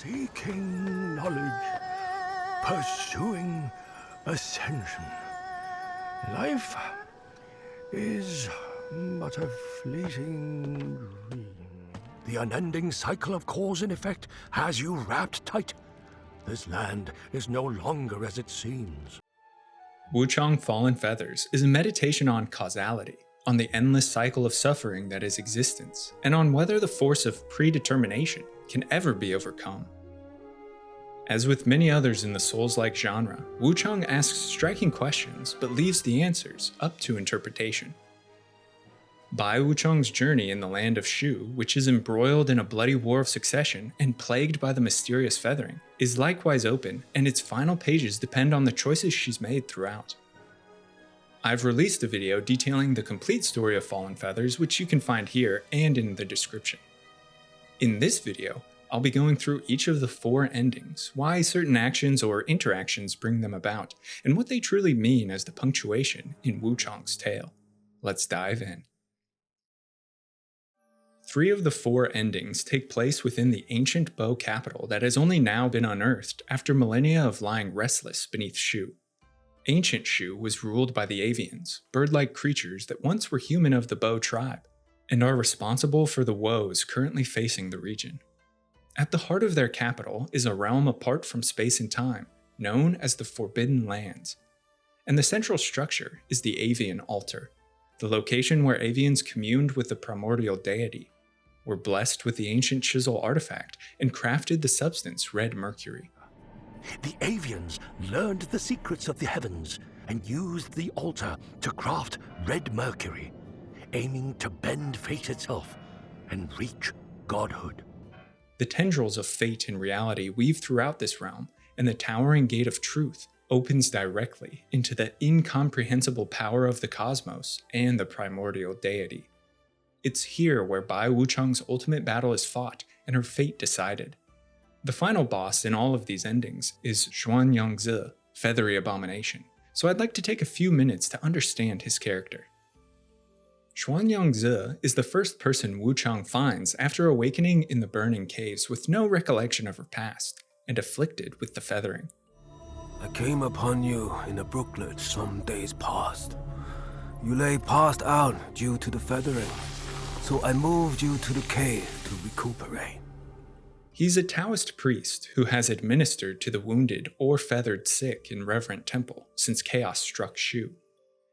Seeking knowledge, pursuing ascension. Life is but a fleeting dream. The unending cycle of cause and effect has you wrapped tight. This land is no longer as it seems. Wuchang Fallen Feathers is a meditation on causality, on the endless cycle of suffering that is existence, and on whether the force of predetermination can ever be overcome. As with many others in the Souls-like genre, Wuchang asks striking questions but leaves the answers up to interpretation. Bai Wuchang's journey in the land of Shu, which is embroiled in a bloody war of succession and plagued by the mysterious feathering, is likewise open, and its final pages depend on the choices she's made throughout. I've released a video detailing the complete story of Fallen Feathers, which you can find here and in the description. In this video, I'll be going through each of the 4 endings, why certain actions or interactions bring them about, and what they truly mean as the punctuation in Wuchang's tale. Let's dive in. 3 of the 4 endings take place within the ancient Bo capital that has only now been unearthed after millennia of lying restless beneath Shu. Ancient Shu was ruled by the avians, bird-like creatures that once were human of the Bo tribe, and are responsible for the woes currently facing the region. At the heart of their capital is a realm apart from space and time, known as the Forbidden Lands. And the central structure is the Avian Altar, the location where avians communed with the primordial deity, were blessed with the ancient chisel artifact, and crafted the substance red mercury. The avians learned the secrets of the heavens and used the altar to craft red mercury, aiming to bend fate itself and reach godhood. The tendrils of fate and reality weave throughout this realm, and the towering gate of truth opens directly into the incomprehensible power of the cosmos and the primordial deity. It's here where Bai Wuchang's ultimate battle is fought and her fate decided. The final boss in all of these endings is Xuanyangzi, Feathery Abomination, so I'd like to take a few minutes to understand his character. Xuanyangzi is the first person Wuchang finds after awakening in the burning caves with no recollection of her past, and afflicted with the feathering. I came upon you in a brooklet some days past. You lay passed out due to the feathering, so I moved you to the cave to recuperate. He's a Taoist priest who has administered to the wounded or feathered sick in Reverent Temple since chaos struck Shu.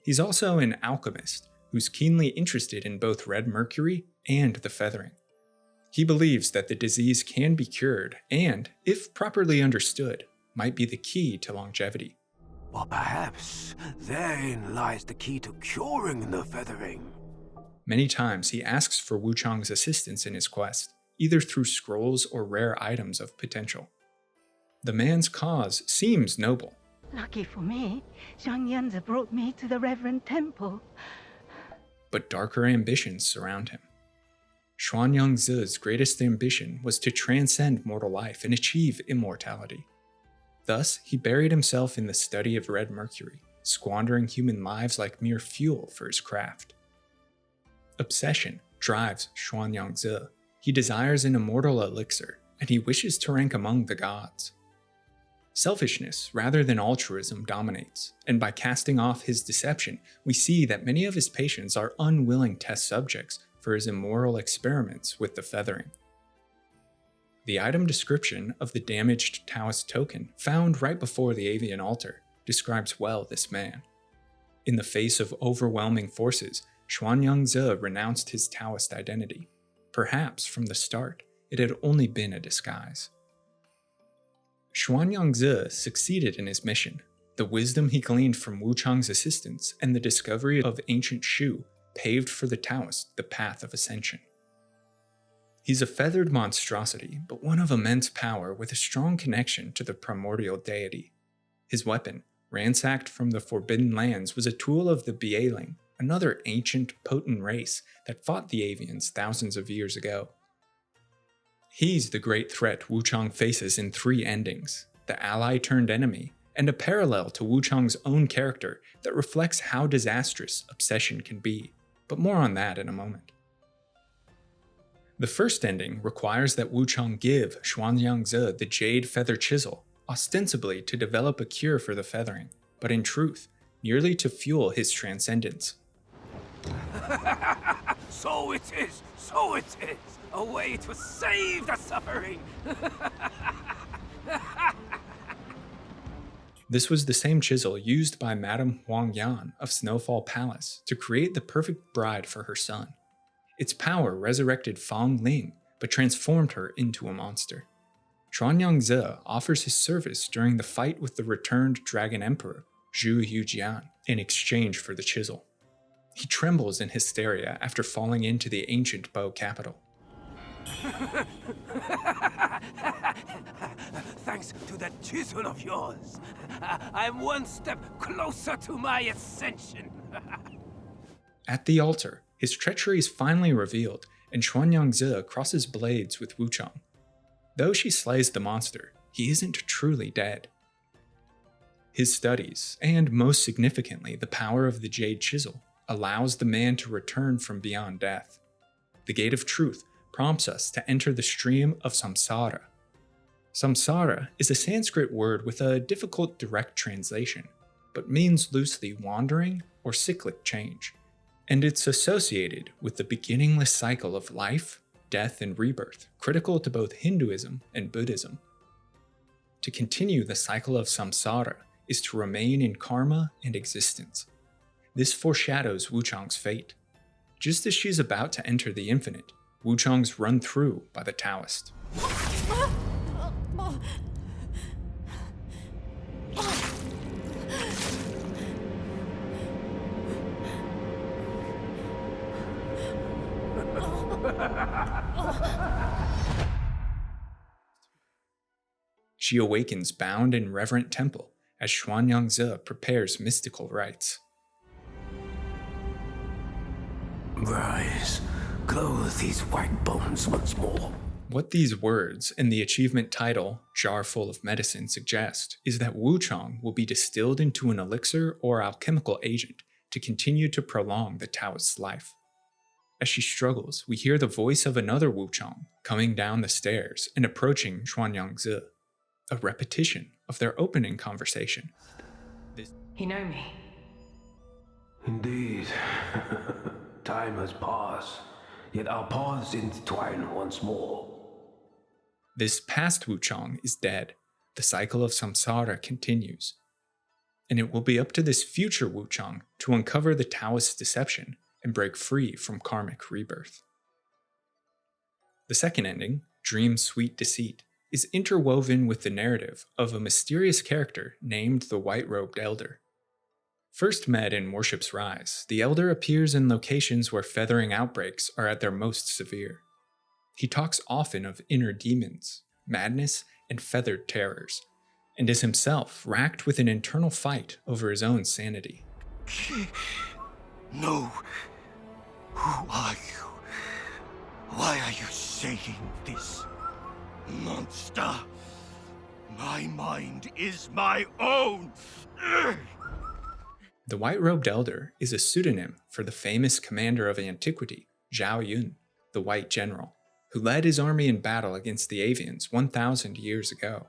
He's also an alchemist who's keenly interested in both red mercury and the feathering. He believes that the disease can be cured and, if properly understood, might be the key to longevity. Or perhaps therein lies the key to curing the feathering. Many times he asks for Wuchang's assistance in his quest, either through scrolls or rare items of potential. The man's cause seems noble. Lucky for me, Zhang Yanzi brought me to the Reverend Temple. But darker ambitions surround him. Xuanyangzi's greatest ambition was to transcend mortal life and achieve immortality. Thus, he buried himself in the study of red mercury, squandering human lives like mere fuel for his craft. Obsession drives Xuanyangzi. He desires an immortal elixir, and he wishes to rank among the gods. Selfishness rather than altruism dominates, and by casting off his deception, we see that many of his patients are unwilling test subjects for his immoral experiments with the feathering. The item description of the damaged Taoist token found right before the avian altar describes well this man. In the face of overwhelming forces, Xuanyangzi renounced his Taoist identity. Perhaps from the start, it had only been a disguise. Xuanyangzi succeeded in his mission. The wisdom he gleaned from Wuchang's assistance and the discovery of ancient Shu paved for the Taoist the path of ascension. He's a feathered monstrosity, but one of immense power with a strong connection to the primordial deity. His weapon, ransacked from the Forbidden Lands, was a tool of the Bieling, another ancient, potent race that fought the avians thousands of years ago. He's the great threat Wuchang faces in 3 endings, the ally turned enemy, and a parallel to Wuchang's own character that reflects how disastrous obsession can be, but more on that in a moment. The first ending requires that Wuchang give Xuanyangzi the jade feather chisel, ostensibly to develop a cure for the feathering, but in truth, merely to fuel his transcendence. So it is! So it is! A way to save the suffering! This was the same chisel used by Madame Huang Yan of Snowfall Palace to create the perfect bride for her son. Its power resurrected Fang Ling, but transformed her into a monster. Xuanyangzi offers his service during the fight with the returned Dragon Emperor, Zhu Yujian, in exchange for the chisel. He trembles in hysteria after falling into the ancient Bo capital. Thanks to that chisel of yours, I'm one step closer to my ascension. At the altar, his treachery is finally revealed, and Xuanyangzi crosses blades with Wuchang. Though she slays the monster, he isn't truly dead. His studies, and most significantly the power of the jade chisel, allows the man to return from beyond death. The gate of truth prompts us to enter the stream of samsara. Samsara is a Sanskrit word with a difficult direct translation, but means loosely wandering or cyclic change, and it's associated with the beginningless cycle of life, death, and rebirth, critical to both Hinduism and Buddhism. To continue the cycle of samsara is to remain in karma and existence. This foreshadows Wuchang's fate. Just as she's about to enter the infinite, Wuchang's run through by the Taoist. She awakens bound in reverent temple as Xuanyangzi prepares mystical rites. Rise, clothe these white bones once more. What these words and the achievement title, Jar Full of Medicine, suggest is that Wuchang will be distilled into an elixir or alchemical agent to continue to prolong the Taoist's life. As she struggles, we hear the voice of another Wuchang coming down the stairs and approaching Xuanyangzi, a repetition of their opening conversation. You know me. Indeed. Time has passed, yet our paths intertwine once more. This past Wuchang is dead. The cycle of samsara continues. And it will be up to this future Wuchang to uncover the Taoist deception and break free from karmic rebirth. The second ending, Dream Sweet Deceit, is interwoven with the narrative of a mysterious character named the White-Robed Elder. First met in Worship's Rise, the Elder appears in locations where feathering outbreaks are at their most severe. He talks often of inner demons, madness, and feathered terrors, and is himself racked with an internal fight over his own sanity. No. Who are you? Why are you saying this? Monster! My mind is my own! The White-Robed Elder is a pseudonym for the famous commander of antiquity, Zhao Yun, the White General, who led his army in battle against the Avians 1,000 years ago.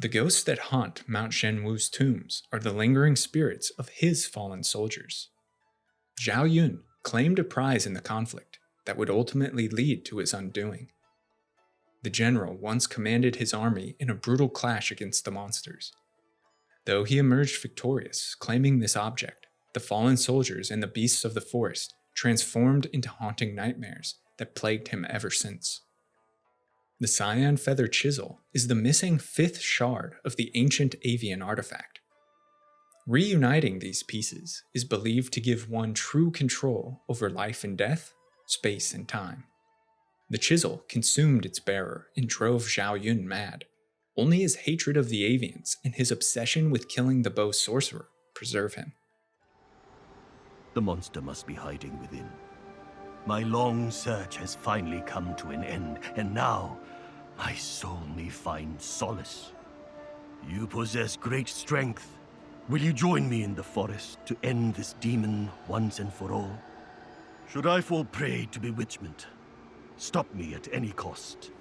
The ghosts that haunt Mount Zhenwu's tombs are the lingering spirits of his fallen soldiers. Zhao Yun claimed a prize in the conflict that would ultimately lead to his undoing. The general once commanded his army in a brutal clash against the monsters. Though he emerged victorious, claiming this object, the fallen soldiers and the beasts of the forest transformed into haunting nightmares that plagued him ever since. The cyan feather chisel is the missing fifth shard of the ancient avian artifact. Reuniting these pieces is believed to give one true control over life and death, space and time. The chisel consumed its bearer and drove Zhao Yun mad. Only his hatred of the avians and his obsession with killing the bow sorcerer preserve him. The monster must be hiding within. My long search has finally come to an end, and now my soul may find solace. You possess great strength. Will you join me in the forest to end this demon once and for all? Should I fall prey to bewitchment, Stop me at any cost.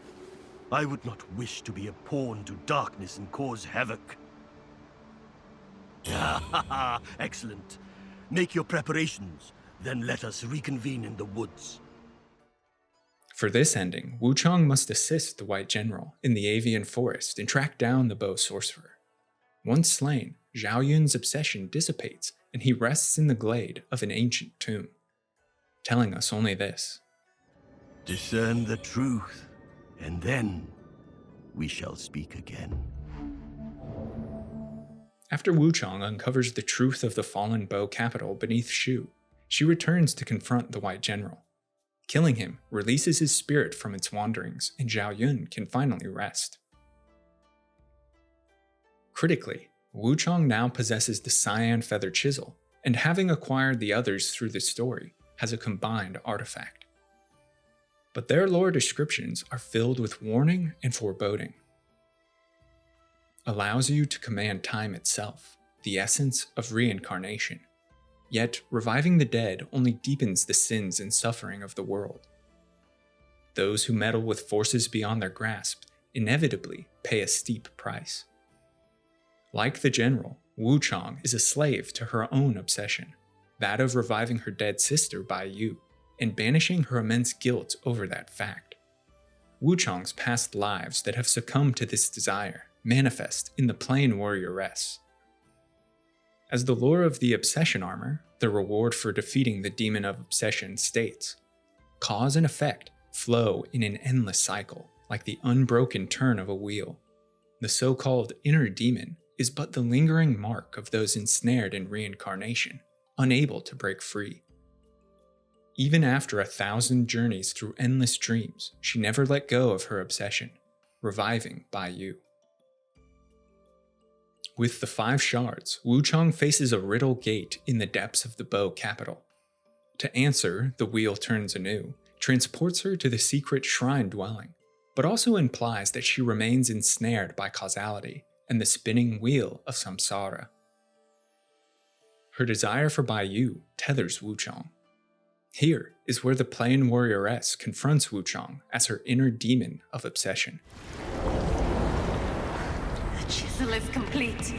I would not wish to be a pawn to darkness and cause havoc. Excellent. Make your preparations, then let us reconvene in the woods. For this ending, Wuchang must assist the White General in the avian forest and track down the bow sorcerer. Once slain, Zhao Yun's obsession dissipates and he rests in the glade of an ancient tomb, telling us only this: Discern the truth, and then we shall speak again. After Wuchang uncovers the truth of the fallen Bow capital beneath Shu, she returns to confront the White General. Killing him releases his spirit from its wanderings, and Zhao Yun can finally rest. Critically, Wuchang now possesses the cyan feather chisel, and having acquired the others through the story, has a combined artifact. But their lore descriptions are filled with warning and foreboding. Allows you to command time itself, the essence of reincarnation. Yet, reviving the dead only deepens the sins and suffering of the world. Those who meddle with forces beyond their grasp inevitably pay a steep price. Like the general, Wuchang is a slave to her own obsession, that of reviving her dead sister Bai Yu, and banishing her immense guilt over that fact. Wuchang's past lives that have succumbed to this desire manifest in the plain warrioress. As the lore of the obsession armor, the reward for defeating the demon of obsession states, cause and effect flow in an endless cycle, like the unbroken turn of a wheel. The so-called inner demon is but the lingering mark of those ensnared in reincarnation, unable to break free. Even after 1,000 journeys through endless dreams, she never let go of her obsession, reviving Bai Yu. With the 5 shards, Wuchang faces a riddle gate in the depths of the Bow capital. To answer, the wheel turns anew, transports her to the secret shrine dwelling, but also implies that she remains ensnared by causality and the spinning wheel of samsara. Her desire for Bai Yu tethers Wuchang. Here is where the plain warrioress confronts Wuchang as her inner demon of obsession. The chisel is complete.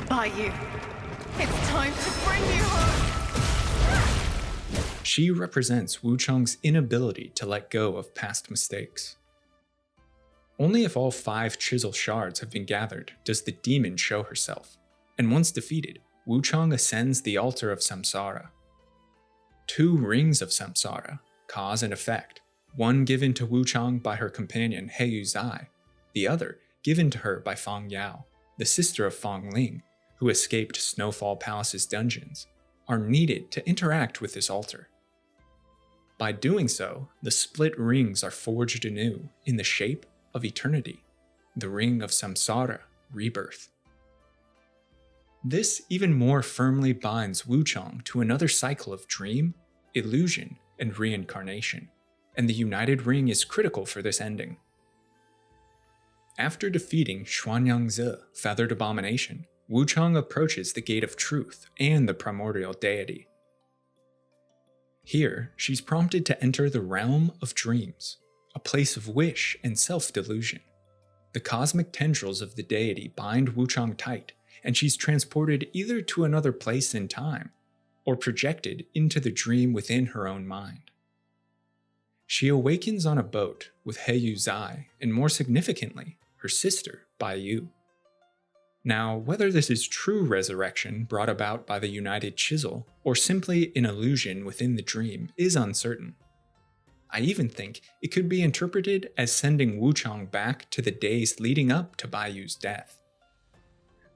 By you. It's time to bring you home. She represents Wuchang's inability to let go of past mistakes. Only if all 5 chisel shards have been gathered does the demon show herself, and once defeated, Wuchang ascends the altar of samsara. 2 rings of samsara, cause and effect, one given to Wuchang by her companion Heyu Zai, the other given to her by Fang Yao, the sister of Fang Ling, who escaped Snowfall Palace's dungeons, are needed to interact with this altar. By doing so, the split rings are forged anew in the shape of eternity, the ring of samsara, rebirth. This even more firmly binds Wuchang to another cycle of dream, illusion, and reincarnation, and the united ring is critical for this ending. After defeating Xuanyangzi, Feathered Abomination, Wuchang approaches the Gate of Truth and the primordial deity. Here, she's prompted to enter the realm of dreams, a place of wish and self-delusion. The cosmic tendrils of the deity bind Wuchang tight, and she's transported either to another place in time, or projected into the dream within her own mind. She awakens on a boat with Heyu Zai, and more significantly, her sister, Bai Yu. Now, whether this is true resurrection brought about by the united chisel, or simply an illusion within the dream, is uncertain. I even think it could be interpreted as sending Wuchang back to the days leading up to Bai Yu's death.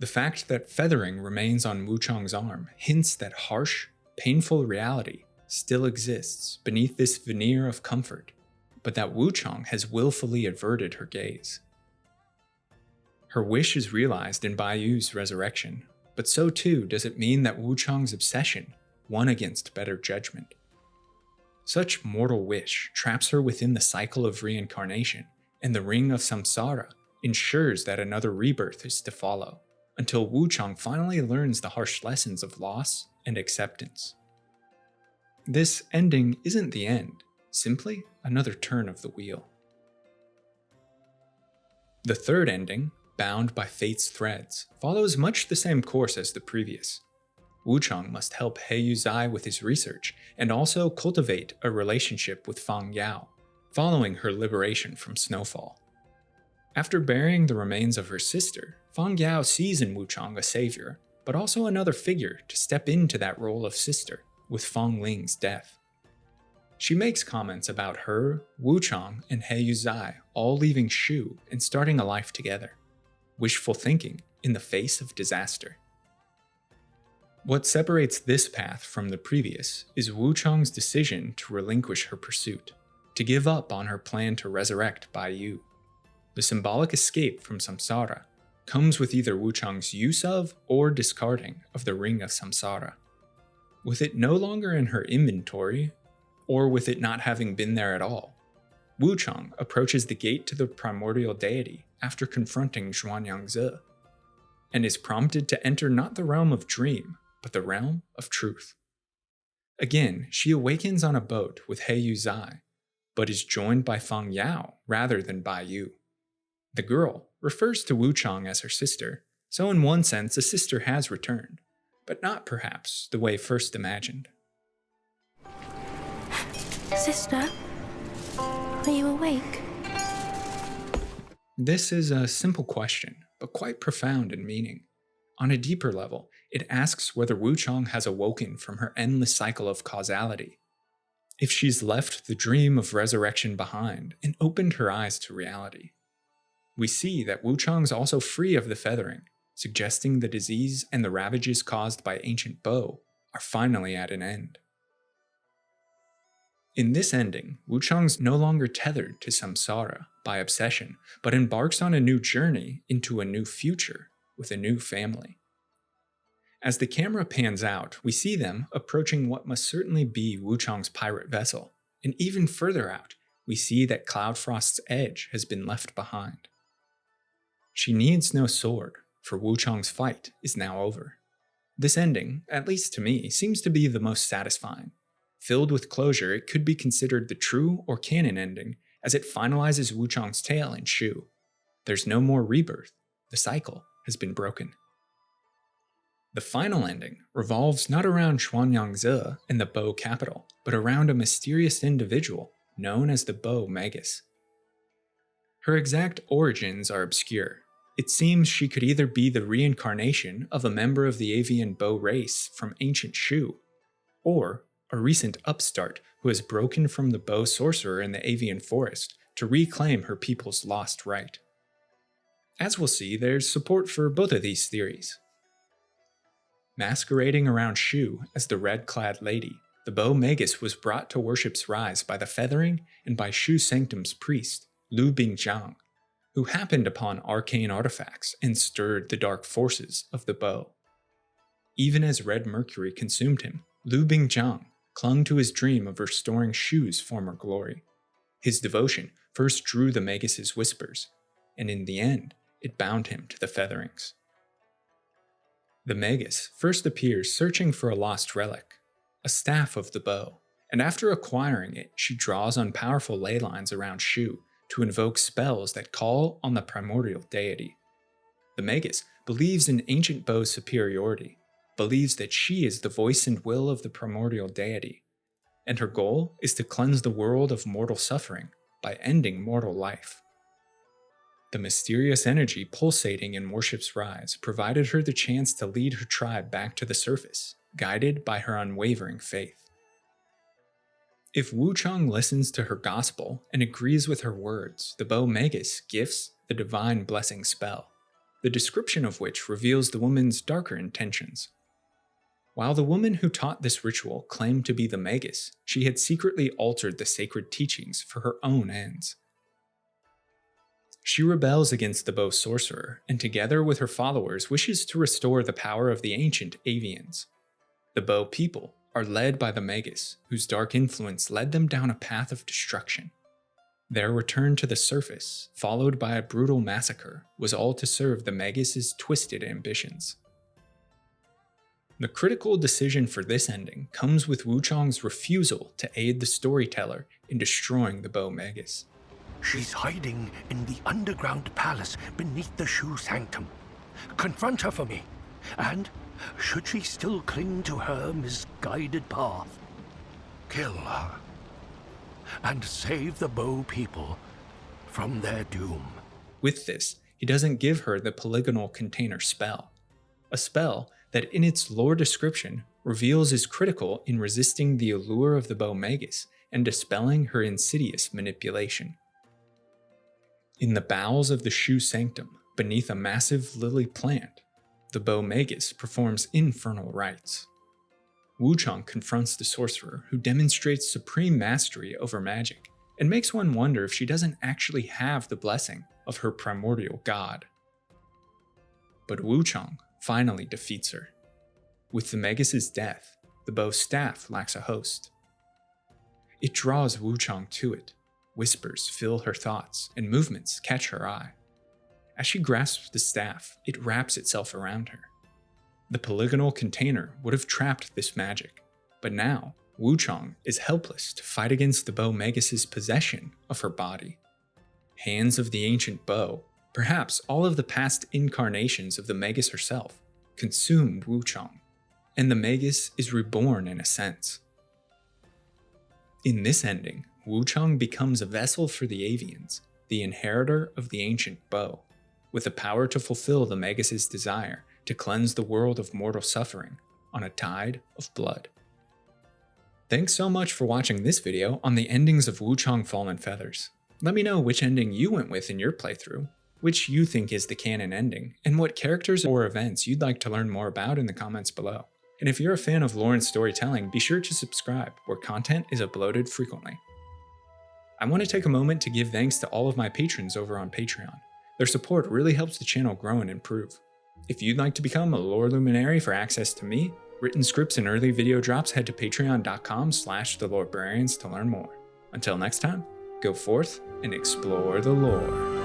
The fact that feathering remains on Wuchang's arm hints that harsh, painful reality still exists beneath this veneer of comfort, but that Wuchang has willfully averted her gaze. Her wish is realized in Bai Yu's resurrection, but so too does it mean that Wuchang's obsession won against better judgment. Such mortal wish traps her within the cycle of reincarnation, and the ring of samsara ensures that another rebirth is to follow, until Wuchang finally learns the harsh lessons of loss and acceptance. This ending isn't the end, simply another turn of the wheel. The third ending, Bound by Fate's Threads, follows much the same course as the previous. Wuchang must help He Yuzai with his research and also cultivate a relationship with Fang Yao, following her liberation from Snowfall. After burying the remains of her sister, Fang Yao sees in Wuchang a savior, but also another figure to step into that role of sister with Fang Ling's death. She makes comments about her, Wuchang, and He Yuzai all leaving Shu and starting a life together. Wishful thinking in the face of disaster. What separates this path from the previous is Wuchang's decision to relinquish her pursuit, to give up on her plan to resurrect Bai Yu. The symbolic escape from samsara comes with either Wuchang's use of or discarding of the Ring of Samsara. With it no longer in her inventory, or with it not having been there at all, Wuchang approaches the gate to the primordial deity after confronting Xuanyangzi, and is prompted to enter not the realm of dream, but the realm of truth. Again, she awakens on a boat with He Yuzai, but is joined by Fang Yao rather than Bai Yu. The girl refers to Wuchang as her sister, so in one sense a sister has returned, but not perhaps the way first imagined. Sister, are you awake? This is a simple question, but quite profound in meaning. On a deeper level, it asks whether Wuchang has awoken from her endless cycle of causality. If she's left the dream of resurrection behind and opened her eyes to reality. We see that Wuchang's also free of the feathering, suggesting the disease and the ravages caused by ancient Bo are finally at an end. In this ending, Wuchang's no longer tethered to samsara by obsession, but embarks on a new journey into a new future with a new family. As the camera pans out, we see them approaching what must certainly be Wuchang's pirate vessel, and even further out, we see that Cloudfrost's edge has been left behind. She needs no sword, for Wuchang's fight is now over. This ending, at least to me, seems to be the most satisfying. Filled with closure, it could be considered the true or canon ending as it finalizes Wuchang's tale in Shu. There's no more rebirth. The cycle has been broken. The final ending revolves not around Xuanyangzi and the Bo capital, but around a mysterious individual known as the Bo Magus. Her exact origins are obscure. It seems she could either be the reincarnation of a member of the avian Bo race from ancient Shu, or a recent upstart who has broken from the Bo sorcerer in the avian forest to reclaim her people's lost right. As we'll see, there's support for both of these theories. Masquerading around Shu as the red-clad lady, the Bo Magus was brought to worship's rise by the feathering and by Shu Sanctum's priest, Lu Bingjiang, who happened upon arcane artifacts and stirred the dark forces of the Bo. Even as red mercury consumed him, Lu Bingjiang clung to his dream of restoring Shu's former glory. His devotion first drew the Magus' whispers, and in the end, it bound him to the featherings. The Magus first appears searching for a lost relic, a staff of the Bo, and after acquiring it, she draws on powerful ley lines around Shu to invoke spells that call on the primordial deity. The Magus believes in ancient Bo's superiority, believes that she is the voice and will of the primordial deity, and her goal is to cleanse the world of mortal suffering by ending mortal life. The mysterious energy pulsating in worship's rise provided her the chance to lead her tribe back to the surface, guided by her unwavering faith. If Wuchang listens to her gospel and agrees with her words, the Bo Magus gifts the divine blessing spell, the description of which reveals the woman's darker intentions. While the woman who taught this ritual claimed to be the Magus, she had secretly altered the sacred teachings for her own ends. She rebels against the Bo sorcerer, and together with her followers wishes to restore the power of the ancient avians. The Bo people are led by the Magus, whose dark influence led them down a path of destruction. Their return to the surface, followed by a brutal massacre, was all to serve the Magus' twisted ambitions. The critical decision for this ending comes with Wuchang's refusal to aid the storyteller in destroying the Bow Magus. She's hiding in the underground palace beneath the Shu Sanctum. Confront her for me. And, should she still cling to her misguided path, kill her. And save the Bow people from their doom. With this, he doesn't give her the polygonal container spell. A spell that in its lore description reveals is critical in resisting the allure of the Bow Magus and dispelling her insidious manipulation. In the bowels of the Shu Sanctum, beneath a massive lily plant, the Bow Magus performs infernal rites. Wuchang confronts the sorcerer, who demonstrates supreme mastery over magic, and makes one wonder if she doesn't actually have the blessing of her primordial god. But Wuchang finally defeats her. With the Magus's death, the bow's staff lacks a host. It draws Wuchang to it. Whispers fill her thoughts, and movements catch her eye. As she grasps the staff, it wraps itself around her. The polygonal container would have trapped this magic, but now Wuchang is helpless to fight against the Bow Magus's possession of her body. Hands of the ancient bow, perhaps all of the past incarnations of the Magus herself, consumed Wuchang, and the Magus is reborn in a sense. In this ending, Wuchang becomes a vessel for the Avians, the inheritor of the ancient bow, with the power to fulfill the Magus's desire to cleanse the world of mortal suffering on a tide of blood. Thanks so much for watching this video on the endings of Wuchang Fallen Feathers. Let me know which ending you went with in your playthrough, which you think is the canon ending, and what characters or events you'd like to learn more about in the comments below. And if you're a fan of lore and storytelling, be sure to subscribe, where content is uploaded frequently. I want to take a moment to give thanks to all of my patrons over on Patreon. Their support really helps the channel grow and improve. If you'd like to become a lore luminary for access to me, written scripts, and early video drops, head to patreon.com/thelorebrarians to learn more. Until next time, go forth and explore the lore.